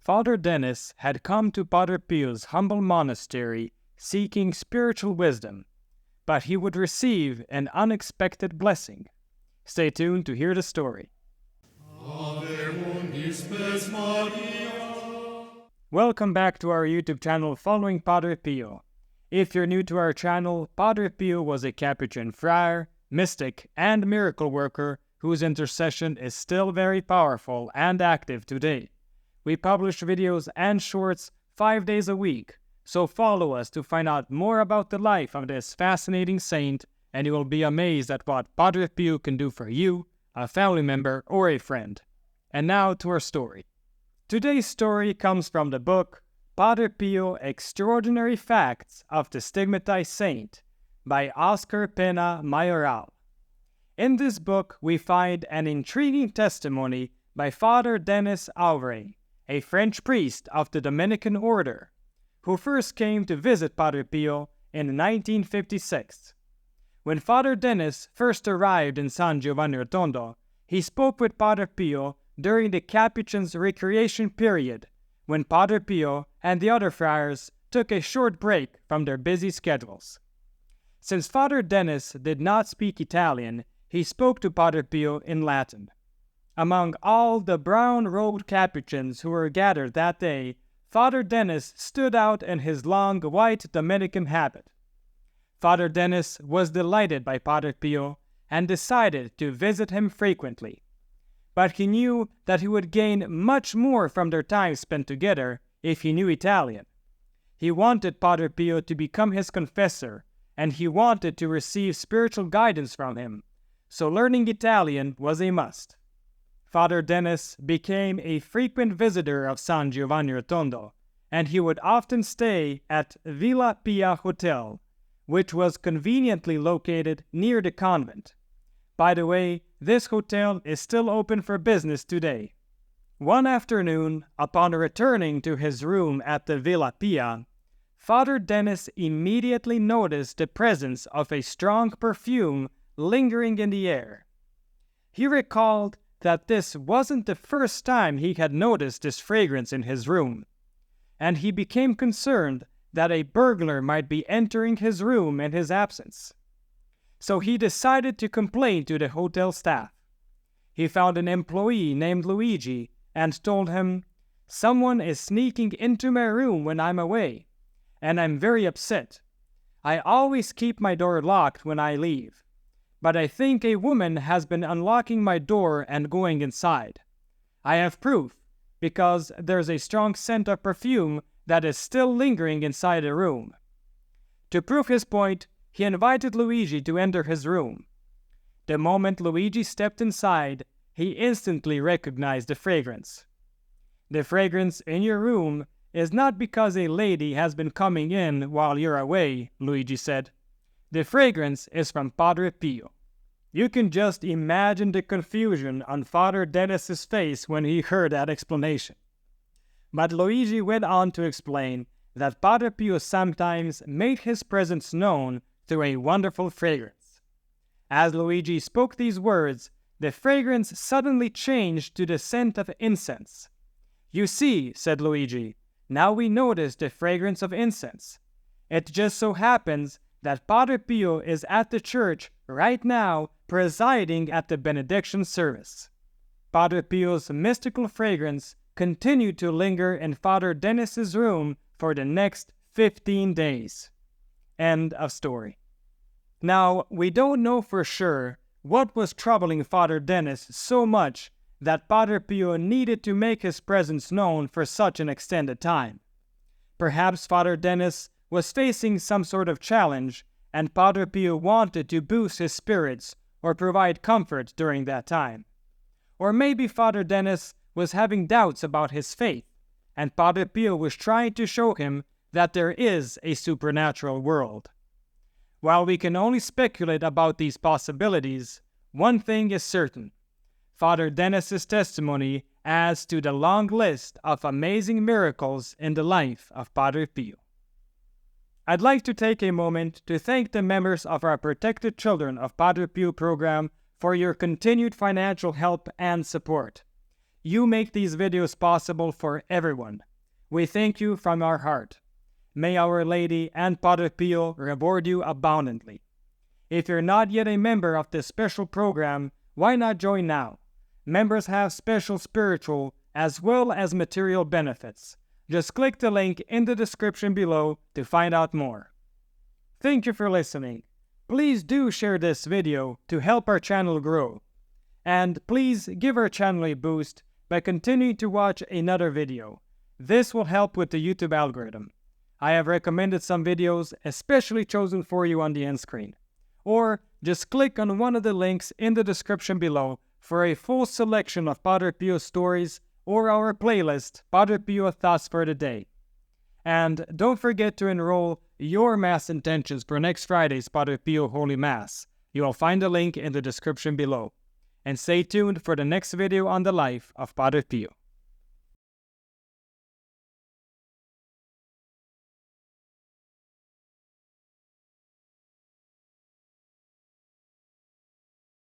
Father Dennis had come to Padre Pio's humble monastery seeking spiritual wisdom, but he would receive an unexpected blessing. Stay tuned to hear the story. Welcome back to our YouTube channel following Padre Pio. If you're new to our channel, Padre Pio was a Capuchin friar, mystic, and miracle worker whose intercession is still very powerful and active today. We publish videos and shorts 5 days a week, so follow us to find out more about the life of this fascinating saint, and you will be amazed at what Padre Pio can do for you, a family member, or a friend. And now to our story. Today's story comes from the book Padre Pio: Extraordinary Facts of the Stigmatized Saint by Oscar Pena Mayoral. In this book, we find an intriguing testimony by Father Dennis Auvray, a French priest of the Dominican order, who first came to visit Padre Pio in 1956. When Father Dennis first arrived in San Giovanni Rotondo, he spoke with Padre Pio during the Capuchins' recreation period, when Padre Pio and the other friars took a short break from their busy schedules. Since Father Dennis did not speak Italian, he spoke to Padre Pio in Latin. Among all the brown-robed Capuchins who were gathered that day, Father Dennis stood out in his long white Dominican habit. Father Dennis was delighted by Padre Pio and decided to visit him frequently. But he knew that he would gain much more from their time spent together if he knew Italian. He wanted Padre Pio to become his confessor, and he wanted to receive spiritual guidance from him, so learning Italian was a must. Father Dennis became a frequent visitor of San Giovanni Rotondo, and he would often stay at Villa Pia Hotel, which was conveniently located near the convent. By the way, this hotel is still open for business today. One afternoon, upon returning to his room at the Villa Pia, Father Dennis immediately noticed the presence of a strong perfume lingering in the air. He recalled that this wasn't the first time he had noticed this fragrance in his room, and he became concerned that a burglar might be entering his room in his absence. So he decided to complain to the hotel staff. He found an employee named Luigi and told him, "Someone is sneaking into my room when I'm away, and I'm very upset. I always keep my door locked when I leave, but I think a woman has been unlocking my door and going inside. I have proof, because there's a strong scent of perfume that is still lingering inside the room." To prove his point, he invited Luigi to enter his room. The moment Luigi stepped inside, he instantly recognized the fragrance. "The fragrance in your room is not because a lady has been coming in while you're away," Luigi said. "The fragrance is from Padre Pio." You can just imagine the confusion on Father Dennis's face when he heard that explanation. But Luigi went on to explain that Padre Pio sometimes made his presence known through a wonderful fragrance. As Luigi spoke these words, the fragrance suddenly changed to the scent of incense. "You see," said Luigi, "now we notice the fragrance of incense. It just so happens that Padre Pio is at the church right now presiding at the benediction service." Padre Pio's mystical fragrance continued to linger in Father Dennis's room for the next 15 days. End of story. Now, we don't know for sure what was troubling Father Dennis so much that Padre Pio needed to make his presence known for such an extended time. Perhaps Father Dennis was facing some sort of challenge, and Padre Pio wanted to boost his spirits or provide comfort during that time. Or maybe Father Dennis was having doubts about his faith, and Padre Pio was trying to show him that there is a supernatural world. While we can only speculate about these possibilities, one thing is certain. Father Dennis's testimony adds to the long list of amazing miracles in the life of Padre Pio. I'd like to take a moment to thank the members of our Protected Children of Padre Pio program for your continued financial help and support. You make these videos possible for everyone. We thank you from our heart. May Our Lady and Padre Pio reward you abundantly. If you're not yet a member of this special program, why not join now? Members have special spiritual as well as material benefits. Just click the link in the description below to find out more. Thank you for listening. Please do share this video to help our channel grow. And please give our channel a boost by continuing to watch another video. This will help with the YouTube algorithm. I have recommended some videos especially chosen for you on the end screen. Or just click on one of the links in the description below for a full selection of Padre Pio stories or our playlist, Padre Pio Thoughts for the Day. And don't forget to enroll your Mass intentions for next Friday's Padre Pio Holy Mass. You will find the link in the description below. And stay tuned for the next video on the life of Padre Pio.